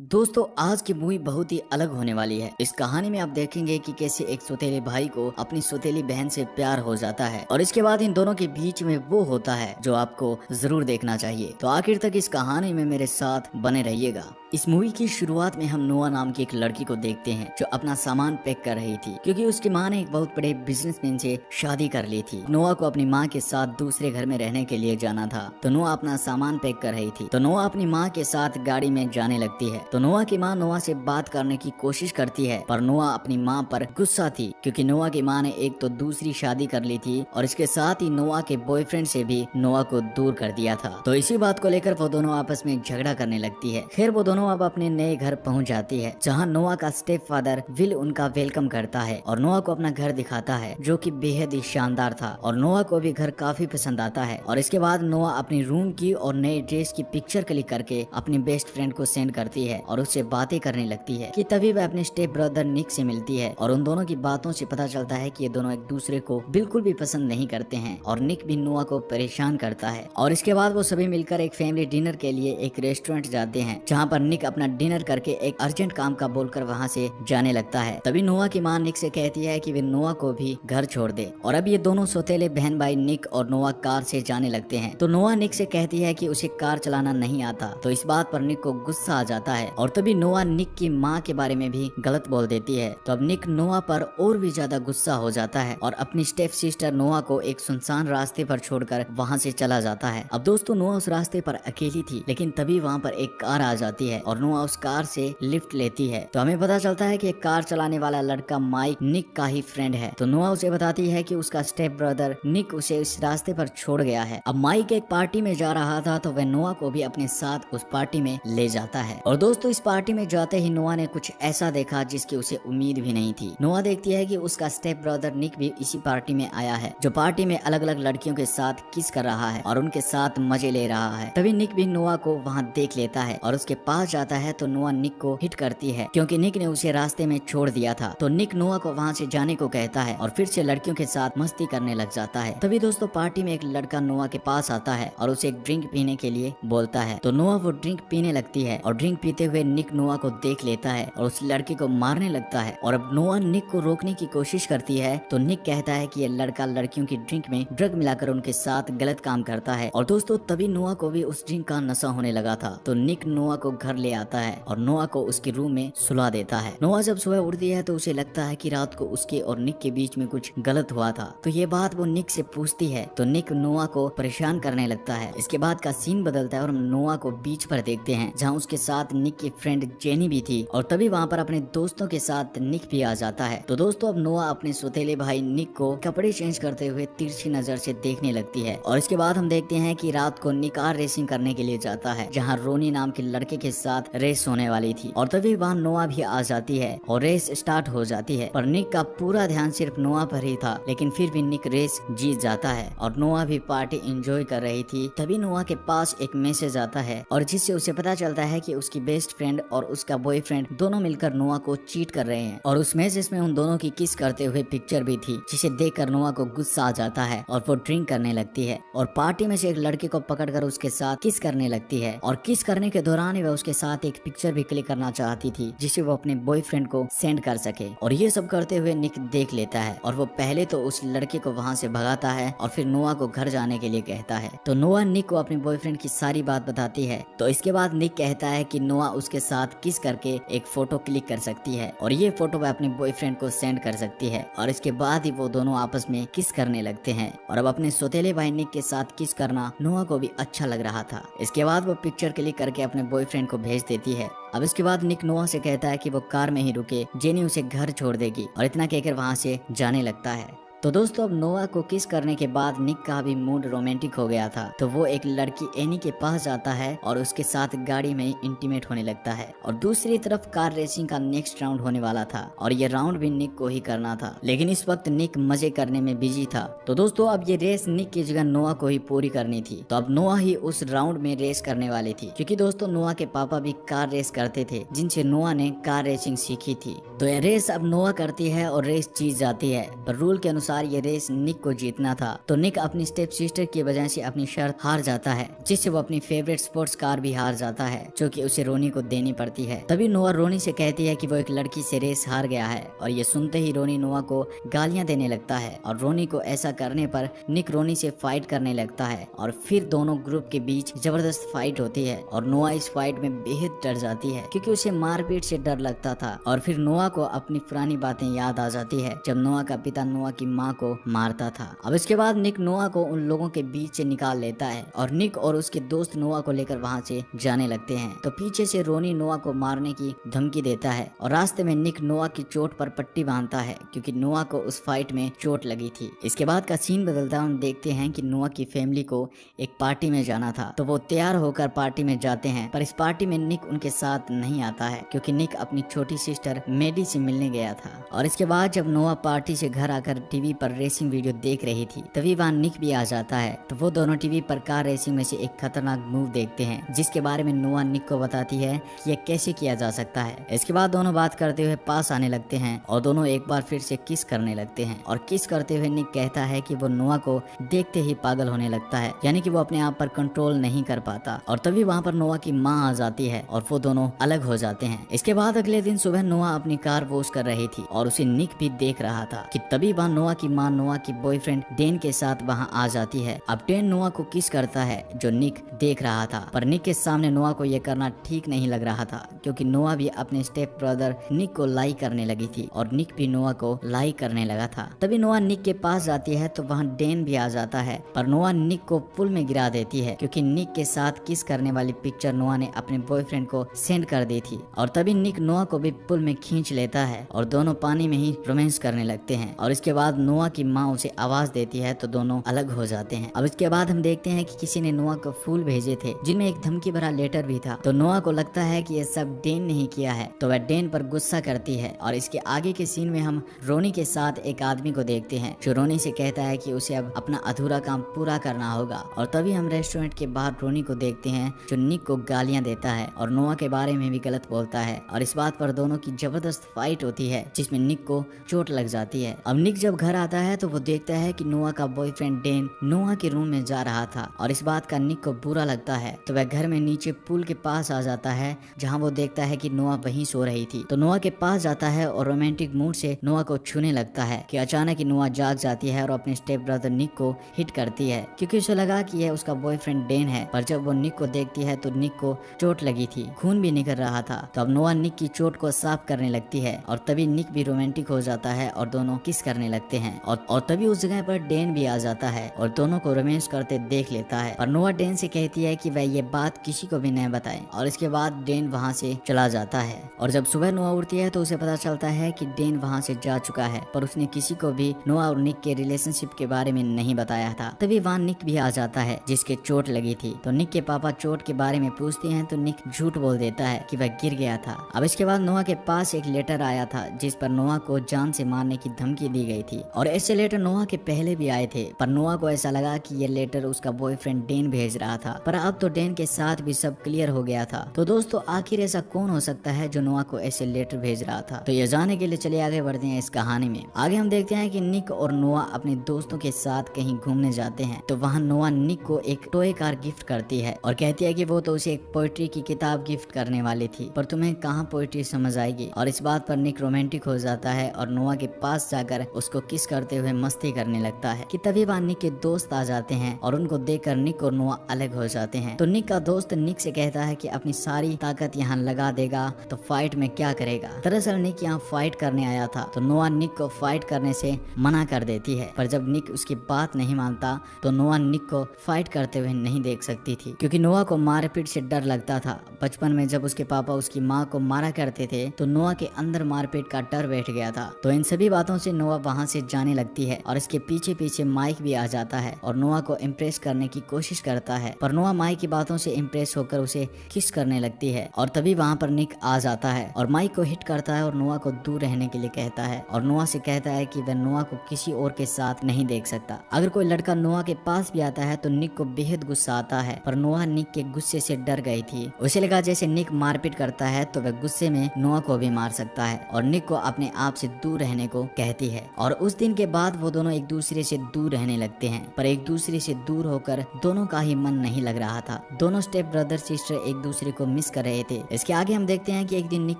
दोस्तों आज की मूवी बहुत ही अलग होने वाली है। इस कहानी में आप देखेंगे कि कैसे एक सौतेले भाई को अपनी सौतेली बहन से प्यार हो जाता है और इसके बाद इन दोनों के बीच में वो होता है जो आपको जरूर देखना चाहिए। तो आखिर तक इस कहानी में मेरे साथ बने रहिएगा। इस मूवी की शुरुआत में हम नोआ नाम की एक लड़की को देखते हैं जो अपना सामान पैक कर रही थी क्योंकि उसकी माँ ने एक बहुत बड़े बिजनेसमैन से शादी कर ली थी। नोआ को अपनी माँ के साथ दूसरे घर में रहने के लिए जाना था तो नोआ अपना सामान पैक कर रही थी। तो नोआ अपनी माँ के साथ गाड़ी में जाने लगती है तो नोआ की माँ नोआ से बात करने की कोशिश करती है पर नोआ अपनी माँ पर गुस्सा थी क्योंकि नोआ की माँ ने एक तो दूसरी शादी कर ली थी और इसके साथ ही नोआ के बॉयफ्रेंड से भी नोआ को दूर कर दिया था। तो इसी बात को लेकर वो दोनों आपस में झगड़ा करने लगती है। खैर वो दोनों अब अपने नए घर पहुंच जाती है जहां नोआ का स्टेप फादर विल उनका वेलकम करता है और नोआ को अपना घर दिखाता है जो कि बेहद ही शानदार था और नोआ को भी घर काफी पसंद आता है। और इसके बाद नोआ अपनी रूम की और नए ड्रेस की पिक्चर क्लिक करके अपनी बेस्ट फ्रेंड को सेंड करती है और उससे बातें करने लगती है कि तभी वह अपने स्टेप ब्रदर निक से मिलती है और उन दोनों की बातों से पता चलता है कि ये दोनों एक दूसरे को बिल्कुल भी पसंद नहीं करते हैं और निक भी नोआ को परेशान करता है। और इसके बाद वो सभी मिलकर एक फैमिली डिनर के लिए एक रेस्टोरेंट जाते हैं जहाँ पर निक अपना डिनर करके एक अर्जेंट काम का बोलकर वहाँ से जाने लगता है। तभी नोआ की माँ निक से कहती है कि वे नोआ को भी घर छोड़ दे और अब ये दोनों सौतेले बहन भाई निक और नोआ कार से जाने लगते हैं। तो नोआ निक से कहती है कि उसे कार चलाना नहीं आता तो इस बात पर निक को गुस्सा आ जाता है और तभी नोआ निक की माँ के बारे में भी गलत बोल देती है। तो अब निक नोआ पर और भी ज्यादा गुस्सा हो जाता है और अपनी स्टेप सिस्टर नोआ को एक सुनसान रास्ते पर छोड़कर वहाँ से चला जाता है। अब दोस्तों नोआ उस रास्ते पर अकेली थी लेकिन तभी वहाँ पर एक कार आ जाती है और नोआ उस कार से लिफ्ट लेती है। तो हमें पता चलता है कि कार चलाने वाला लड़का माइक निक का ही फ्रेंड है। तो नोआ उसे बताती है कि उसका स्टेप ब्रदर निक उसे इस रास्ते पर छोड़ गया है। अब माइक एक पार्टी में जा रहा था तो वह नोआ को भी अपने साथ उस पार्टी में ले जाता है। और दोस्तों इस पार्टी में जाते ही नोआ ने कुछ ऐसा देखा जिसकी उसे उम्मीद भी नहीं थी। नोआ देखती है कि उसका स्टेप ब्रदर निक भी इसी पार्टी में आया है जो पार्टी में अलग अलग लड़कियों के साथ किस कर रहा है और उनके साथ मजे ले रहा है। तभी निक भी नोआ को वहाँ देख लेता है और उसके पास जाता है तो नोआ निक को हिट करती है क्योंकि निक ने उसे रास्ते में छोड़ दिया था। तो निक नोआ को वहाँ से जाने को कहता है और फिर से लड़कियों के साथ मस्ती करने लग जाता है। तभी दोस्तों पार्टी में एक लड़का नोआ के पास आता है और उसे एक ड्रिंक पीने के लिए बोलता है। तो नोआ वो ड्रिंक पीने लगती है और ड्रिंक पीते हुए निक नोआ को देख लेता है और उस लड़के को मारने लगता है। और अब नोआ निक को रोकने की कोशिश करती है तो निक कहता है कि ये लड़का लड़कियों की ड्रिंक में ड्रग मिलाकर उनके साथ गलत काम करता है। और दोस्तों तभी नोआ को भी उस ड्रिंक का नशा होने लगा था। तो निक नोआ को घर ले आता है और नोआ को उसके रूम में सुला देता है। नोआ जब सुबह उठती है तो उसे लगता है कि रात को उसके और निक के बीच में कुछ गलत हुआ था। तो ये बात वो निक से पूछती है तो निक नोआ को परेशान करने लगता है। इसके बाद का सीन बदलता है और हम नोआ को बीच पर देखते हैं जहाँ उसके साथ निक की फ्रेंड जेनी भी थी और तभी वहाँ पर अपने दोस्तों के साथ निक भी आ जाता है। तो दोस्तों अब नोआ अपने सौतेले भाई निक को कपड़े चेंज करते हुए तिरछी नजर से देखने लगती है। और इसके बाद हम देखते हैं कि रात को निक कार रेसिंग करने के लिए जाता है जहाँ रोनी नाम के लड़के के साथ रेस होने वाली थी और तभी वहाँ नोआ भी आ जाती है और रेस स्टार्ट हो जाती है। पर निक का पूरा ध्यान सिर्फ नोआ पर ही था लेकिन फिर भी निक रेस जीत जाता है और नोआ भी पार्टी एंजॉय कर रही थी। तभी नोआ के पास एक मैसेज आता है और जिससे उसे पता चलता है कि उसकी बेस्ट फ्रेंड और उसका बॉयफ्रेंड दोनों मिलकर नोआ को चीट कर रहे हैं। और उस मैसेज में उन दोनों की किस करते हुए पिक्चर भी थी जिसे देखकर नोआ को गुस्सा आ जाता है और वो ड्रिंक करने लगती है और पार्टी में से एक लड़के को पकड़कर उसके साथ किस करने लगती है। और किस करने के दौरान ही वह उसके साथ एक पिक्चर भी क्लिक करना चाहती थी जिसे वो अपने बॉयफ्रेंड को सेंड कर सके। और ये सब करते हुए निक देख लेता है और वो पहले तो उस लड़के को वहाँ से भगाता है और फिर नोआ को घर जाने के लिए कहता है। तो नोआ निक को अपने बॉयफ्रेंड की सारी बात बताती है। तो इसके बाद निक कहता है कि नोआ उसके साथ किस करके एक फोटो क्लिक कर सकती है और ये फोटो वह अपने बॉयफ्रेंड को सेंड कर सकती है। और इसके बाद ही वो दोनों आपस में किस करने लगते हैं और अब अपने सौतेले भाई निक के साथ किस करना नोआ को भी अच्छा लग रहा था। इसके बाद वो पिक्चर क्लिक करके अपने बॉयफ्रेंड को भेज देती है। अब इसके बाद निक नोआ से कहता है कि वो कार में ही रुके, जेनी उसे घर छोड़ देगी और इतना कहकर वहाँ से जाने लगता है। तो दोस्तों अब नोआ को किस करने के बाद निक का भी मूड रोमांटिक हो गया था तो वो एक लड़की एनी के पास जाता है और उसके साथ गाड़ी में इंटीमेट होने लगता है। और दूसरी तरफ कार रेसिंग का नेक्स्ट राउंड होने वाला था और ये राउंड भी निक को ही करना था लेकिन इस वक्त निक मजे करने में बिजी था। तो दोस्तों अब ये रेस निक की जगह नोआ को ही पूरी करनी थी। तो अब नोआ ही उस राउंड में रेस करने वाली थी क्योंकि दोस्तों नोआ के पापा भी कार रेस करते थे जिनसे नोआ ने कार रेसिंग सीखी थी। तो यह रेस अब नोआ करती है और रेस जीत जाती है पर रूल के अनुसार अनुसार ये रेस निक को जीतना था। तो निक अपनी स्टेप सिस्टर की वजह से अपनी शर्त हार जाता है, जिससे वो अपनी फेवरेट स्पोर्ट्स कार भी हार जाता है, जो कि उसे रोनी को देनी पड़ती है। तभी नोआ रोनी से कहती है कि वो एक लड़की से रेस हार गया है, और ये सुनते ही रोनी नोआ को गालियां देने लगता है, और रोनी को ऐसा करने पर निक रोनी से फाइट करने लगता है, और फिर दोनों ग्रुप के बीच जबरदस्त फाइट होती है। और नोआ इस फाइट में बेहद डर जाती है, क्योंकि उसे मारपीट से डर लगता था। और फिर नोआ को अपनी पुरानी बातें याद आ जाती है, जब नोआ का पिता नोआ की माँ को मारता था। अब इसके बाद निक नोआ को उन लोगों के बीच से निकाल लेता है, और निक और उसके दोस्त नोआ को लेकर वहाँ से जाने लगते हैं। तो पीछे से रोनी नोआ को मारने की धमकी देता है, और रास्ते में निक नोआ की चोट पर पट्टी बांधता है, क्योंकि नोआ को उस फाइट में चोट लगी थी। इसके बाद का सीन बदलता है, हम देखते हैं कि नोआ की फैमिली को एक पार्टी में जाना था, तो वो तैयार होकर पार्टी में जाते हैं। पर इस पार्टी में निक उनके साथ नहीं आता है, क्योंकि निक अपनी छोटी सिस्टर मेडी से मिलने गया था। और इसके बाद जब नोआ पार्टी से घर आकर टीवी पर रेसिंग वीडियो देख रही थी, तभी वहाँ निक भी आ जाता है। तो वो दोनों टीवी पर कार रेसिंग में से एक खतरनाक मूव देखते हैं, जिसके बारे में नोआ निक को बताती है कि यह कैसे किया जा सकता है। इसके बाद दोनों बात करते हुए पास आने लगते हैं, और दोनों एक बार फिर से किस करने लगते हैं। और किस करते हुए निक कहता है कि वो नोआ को देखते ही पागल होने लगता है, यानी कि वो अपने आप पर कंट्रोल नहीं कर पाता। और तभी वहाँ पर नोआ की माँ आ जाती है, और वो दोनों अलग हो जाते हैं। इसके बाद अगले दिन सुबह नोआ अपनी कार वॉश कर रही थी, और उसे निक भी देख रहा था कि तभी वहाँ नोआ की माँ नोआ की बॉयफ्रेंड डेन के साथ वहाँ आ जाती है। अब डेन नोआ को किस करता है, जो निक देख रहा था। पर निक के सामने नोआ को यह करना ठीक नहीं लग रहा था, क्योंकि नोआ भी अपने स्टेप ब्रदर निक को लाई करने लगी थी, और निक भी नोआ को लाई करने लगा था। तभी नोआ निक के पास जाती है, तो वहाँ डेन भी आ जाता है, पर नोआ निक को पुल में गिरा देती है, क्योंकि निक के साथ किस करने वाली पिक्चर नोआ ने अपने बॉयफ्रेंड को सेंड कर दी थी। और तभी निक नोआ को भी पुल में खींच लेता है, और दोनों पानी में ही रोमांस करने लगते हैं। और इसके बाद नोआ की माँ उसे आवाज देती है, तो दोनों अलग हो जाते हैं। अब इसके बाद हम देखते हैं कि किसी ने नोआ को फूल भेजे थे, जिनमें एक धमकी भरा लेटर भी था। तो नोआ को लगता है कि ये सब डेन ने ही किया है, तो वह डेन पर गुस्सा करती है। और इसके आगे के सीन में हम रोनी के साथ एक आदमी को देखते हैं, जो रोनी से कहता है कि उसे अब अपना अधूरा काम पूरा करना होगा। और तभी हम रेस्टोरेंट के बाहर रोनी को देखते हैं, जो निक को गालियां देता है और नोआ के बारे में भी गलत बोलता है। और इस बात पर दोनों की जबरदस्त फाइट होती है, जिसमें निक को चोट लग जाती है। अब निक जब घर आता है, तो वो देखता है कि नोआ का बॉयफ्रेंड डेन नोआ के रूम में जा रहा था, और इस बात का निक को बुरा लगता है। तो वह घर में नीचे पूल के पास आ जाता है, जहाँ वो देखता है कि नोआ वहीं सो रही थी। तो नोआ के पास जाता है और रोमांटिक मूड से नोआ को छूने लगता है, कि अचानक ही नोआ जाग जाती है और अपने स्टेप ब्रदर निक को हिट करती है, क्योंकि उसे लगा कि यह उसका बॉयफ्रेंड डेन है। पर जब वो निक को देखती है, तो निक को चोट लगी थी, खून भी निकल रहा था। तो अब नोआ निक की चोट को साफ करने लगती है, और तभी निक भी रोमांटिक हो जाता है, और दोनों किस करने लगते हैं। और तभी उस जगह पर डेन भी आ जाता है, और दोनों को रोमांस करते देख लेता है। पर नोआ डेन से कहती है कि वह ये बात किसी को भी न बताए। और इसके बाद डेन वहाँ से चला जाता है। और जब सुबह नोआ उठती है, तो उसे पता चलता है कि डेन वहाँ से जा चुका है, पर उसने किसी को भी नोआ और निक के रिलेशनशिप के बारे में नहीं बताया था। तभी वहाँ निक भी आ जाता है, जिसके चोट लगी थी। तो निक के पापा चोट के बारे में पूछते हैं, तो निक झूठ बोल देता है कि वह गिर गया था। अब इसके बाद नोआ के पास एक लेटर आया था, जिस पर नोआ को जान से मारने की धमकी दी गई थी। और ऐसे लेटर नोआ के पहले भी आए थे, पर नोआ को ऐसा लगा कि ये लेटर उसका बॉयफ्रेंड डेन भेज रहा था। पर अब तो डेन के साथ भी सब क्लियर हो गया था। तो दोस्तों, आखिर ऐसा कौन हो सकता है जो नोआ को ऐसे लेटर भेज रहा था? तो ये जानने के लिए चलिए आगे बढ़ते हैं इस कहानी में। आगे हम देखते हैं कि निक और नोआ अपने दोस्तों के साथ कहीं घूमने जाते हैं। तो वहाँ नोआ निक को एक टॉय कार गिफ्ट करती है, और कहती है कि वो तो उसे एक पोएट्री की किताब गिफ्ट करने वाली थी, पर तुम्हें कहाँ पोएट्री समझ आएगी। और इस बात पर निक रोमांटिक हो जाता है, और नोआ के पास जाकर उसको किस करते हुए मस्ती करने लगता है। कि तभी वहाँ निक के दोस्त आ जाते हैं, और उनको देखकर निक और नोआ अलग हो जाते हैं। तो निक का दोस्त निक से कहता है कि अपनी सारी ताकत यहाँ लगा देगा तो फाइट में क्या करेगा। दरअसल निक यहाँ फाइट करने आया था। तो नोआ निक को फाइट करने से मना कर देती है, पर जब निक उसकी बात नहीं मानता, तो नोआ निक को फाइट करते हुए नहीं देख सकती थी, क्योंकि नोआ को मारपीट से डर लगता था। बचपन में जब उसके पापा उसकी माँ को मारा करते थे, तो नोआ के अंदर मारपीट का डर बैठ गया था। तो इन सभी बातों से नोआ वहाँ से जाने लगती है, और इसके पीछे पीछे माइक भी आ जाता है, और नोआ को इम्प्रेस करने की कोशिश करता है। पर नोआ माइक की बातों से इम्प्रेस होकर उसे किस करने लगती है। और तभी वहाँ पर निक आ जाता है, और माइक को हिट करता है, और नोआ को दूर रहने के लिए कहता है, और नोआ से कहता है कि वह नोआ को किसी और के साथ नहीं देख सकता। अगर कोई लड़का नोआ के पास भी आता है, तो निक को बेहद गुस्सा आता है। पर नोआ निक के गुस्से से डर गई थी। उसे लगा जैसे निक मारपीट करता है, तो वह गुस्से में नोआ को भी मार सकता है, और निक को अपने आप से दूर रहने को कहती है। और उस दिन के बाद वो दोनों एक दूसरे से दूर रहने लगते हैं, पर एक दूसरे से दूर होकर दोनों का ही मन नहीं लग रहा था। दोनों स्टेप ब्रदर सिस्टर एक दूसरे को मिस कर रहे थे। इसके आगे हम देखते हैं कि एक दिन निक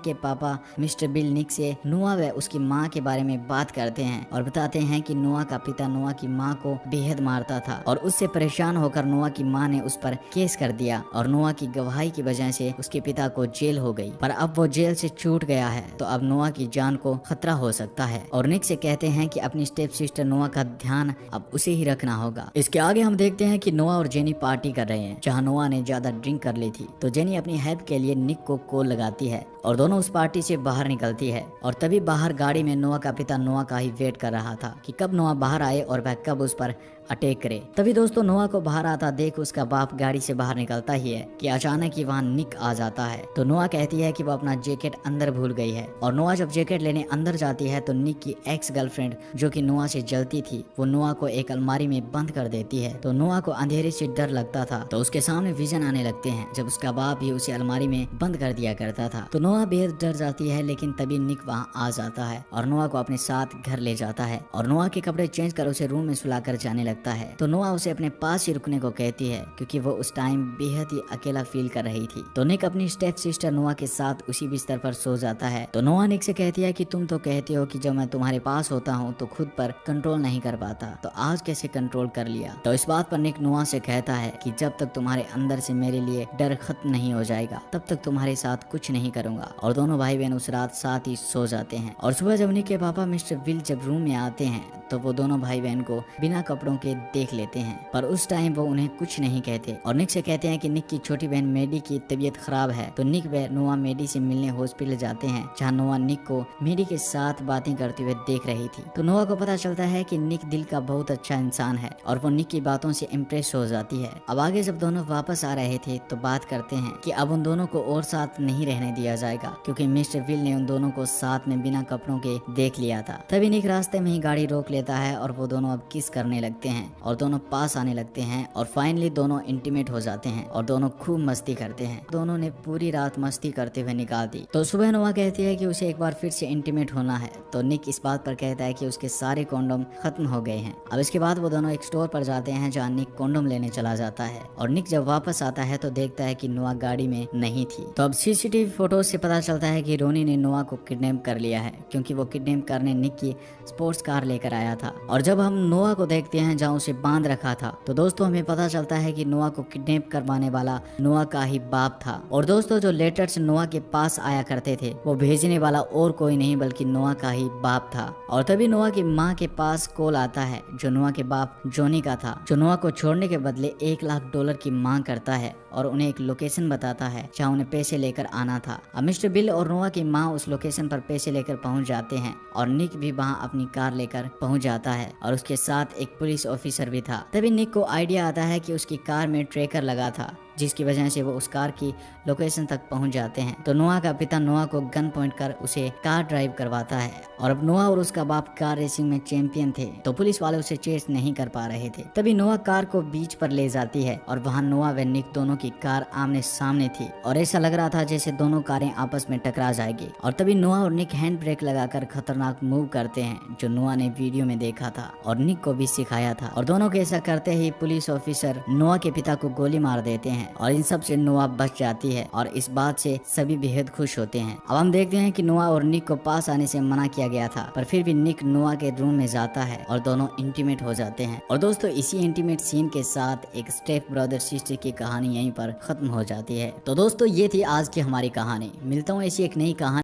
के पापा मिस्टर बिल निक से नोआ व उसकी माँ के बारे में बात करते हैं और बताते हैं कि नोआ का पिता नोआ की माँ को बेहद मारता था और उससे परेशान होकर नोआ की माँ ने उस पर केस कर दिया और नोआ की गवाही की वजह से उसके पिता को जेल हो गई। पर अब वो जेल से छूट गया है तो अब नोआ की जान को खतरा हो सकता है और निक से कहते हैं कि अपनी स्टेप सिस्टर नोआ का ध्यान अब उसे ही रखना होगा। इसके आगे हम देखते हैं कि नोआ और जेनी पार्टी कर रहे हैं जहाँ नोआ ने ज्यादा ड्रिंक कर ली थी, तो जेनी अपनी हेल्प के लिए निक को कॉल लगाती है और दोनों उस पार्टी से बाहर निकलती है। और तभी बाहर गाड़ी में नोआ का पिता नोआ का ही वेट कर रहा था कि कब नोआ बाहर आए और वह कब उस पर अटैक करे। तभी दोस्तों नोआ को बाहर आता देख उसका बाप गाड़ी से बाहर निकलता ही है कि अचानक ही वहाँ निक आ जाता है। तो नोआ कहती है कि वो अपना जैकेट अंदर भूल गई है और नोआ जब जैकेट लेने अंदर जाती है तो निक की एक्स गर्लफ्रेंड जो कि नोआ से जलती थी वो नोआ को एक अलमारी में बंद कर देती है। तो नोआ को अंधेरे से डर लगता था तो उसके सामने विजन आने लगते हैं जब उसका बाप भी उसे अलमारी में बंद कर दिया करता था। तो नोआ बेहद डर जाती है लेकिन तभी निक वहाँ आ जाता है और नोआ को अपने साथ घर ले जाता है और नोआ के कपड़े चेंज कर उसे रूम में सुलाकर जाने लगता है। तो नोआ उसे अपने पास ही रुकने को कहती है क्योंकि वो उस टाइम बेहद ही अकेला फील कर रही थी। तो निक अपनी स्टेप सिस्टर नोआ के साथ उसी बिस्तर पर सो जाता है। तो नोआ निक से कहती है कि तुम तो कहते हो कि जब मैं तुम्हारे पास होता हूँ तो खुद पर कंट्रोल नहीं कर पाता, तो आज कैसे कंट्रोल कर लिया। तो इस बात पर निक नोआ से कहता है कि जब तक तुम्हारे अंदर से मेरे लिए डर खत्म नहीं हो जाएगा तब तक तुम्हारे साथ कुछ नहीं करूंगा। और दोनों भाई बहन उस रात साथ ही सो जाते हैं। और सुबह जब निक के पापा मिस्टर विल जब रूम में आते हैं तो वो दोनों भाई बहन को बिना कपड़ों के देख लेते हैं, पर उस टाइम वो उन्हें कुछ नहीं कहते और निक से कहते हैं कि निक की छोटी बहन मेडी की तबीयत खराब है। तो निक व नोआ मेडी से मिलने हॉस्पिटल जाते हैं जहाँ नोआ निक को मेडी के साथ बातें करते हुए देख रही थी। तो नोआ को पता चलता है कि निक दिल का बहुत अच्छा इंसान है और वो निक की बातों से इम्प्रेस हो जाती है। अब आगे जब दोनों वापस आ रहे थे तो बात करते हैं कि अब उन दोनों को और साथ नहीं रहने दिया जाएगा क्योंकि मिस्टर विल ने उन दोनों को साथ में बिना कपड़ों के देख लिया था। तभी निक रास्ते में ही गाड़ी रोक लेता है और वो दोनों अब किस करने लगते हैं और दोनों पास आने लगते हैं और फाइनली दोनों इंटीमेट हो जाते हैं और दोनों खूब मस्ती करते हैं। दोनों ने पूरी रात मस्ती करते हुए निकाल दी। तो सुबह नोआ कहती है कि उसे एक बार फिर से इंटीमेट होना है। तो निक इस बात पर कहता है कि उसके सारे कॉन्डोम खत्म हो गए हैं। अब इसके बाद वो दोनों एक स्टोर पर जाते हैं जहाँ निक कॉन्डोम लेने चला जाता है और निक जब वापस आता है तो देखता है कि नोआ गाड़ी में नहीं थी। तो अब सीसीटीवी फोटोज से पता चलता है कि रोनी ने नोआ को किडनैप कर लिया है क्योंकि वो किडनैप करने निक की स्पोर्ट्स कार लेकर आया था। और जब हम नोआ को देखते हैं जहाँ उसे बांध रखा था तो दोस्तों हमें पता चलता है कि नोआ को किडनैप करवाने वाला नोआ का ही बाप था। और दोस्तों जो लेटर्स नोआ के पास आया करते थे वो भेजने वाला और कोई नहीं बल्कि नोआ का ही बाप था। और तभी नोआ की माँ के पास कॉल आता है जो नोआ के बाप जॉनी का था, जो नोआ को छोड़ने के बदले $1,00,000 की मांग करता है और उन्हें एक लोकेशन बताता है जहाँ उन्हें पैसे लेकर आना था। अब मिस्टर बिल और नोआ की माँ उस लोकेशन पर पैसे लेकर पहुँच जाते हैं और निक भी वहाँ अपनी कार लेकर पहुँच जाता है और उसके साथ एक पुलिस ऑफिसर भी था। तभी निक को आइडिया आता है कि उसकी कार में ट्रैकर लगा था जिसकी वजह से वो उस कार की लोकेशन तक पहुंच जाते हैं। तो नोआ का पिता नोआ को गन पॉइंट कर उसे कार ड्राइव करवाता है और अब नोआ और उसका बाप कार रेसिंग में चैंपियन थे तो पुलिस वाले उसे चेस नहीं कर पा रहे थे। तभी नोआ कार को बीच पर ले जाती है और वहाँ नोआ व निक दोनों की कार आमने सामने थी और ऐसा लग रहा था जैसे दोनों कारें आपस में टकरा जाएगी। और तभी नोआ और निक हैंड ब्रेक लगाकर खतरनाक मूव करते हैं जो नोआ ने वीडियो में देखा था और निक को भी सिखाया था। और दोनों के ऐसा करते ही पुलिस ऑफिसर नोआ के पिता को गोली मार देते हैं और इन सब से नोआ बच जाती है और इस बात से सभी बेहद खुश होते हैं। अब हम देखते हैं कि नोआ और निक को पास आने से मना किया गया था पर फिर भी निक नोआ के रूम में जाता है और दोनों इंटीमेट हो जाते हैं। और दोस्तों इसी इंटीमेट सीन के साथ एक स्टेप ब्रदर सिस्टर की कहानी यहीं पर खत्म हो जाती है। तो दोस्तों ये थी आज की हमारी कहानी। मिलता हूँ ऐसी एक नई कहानी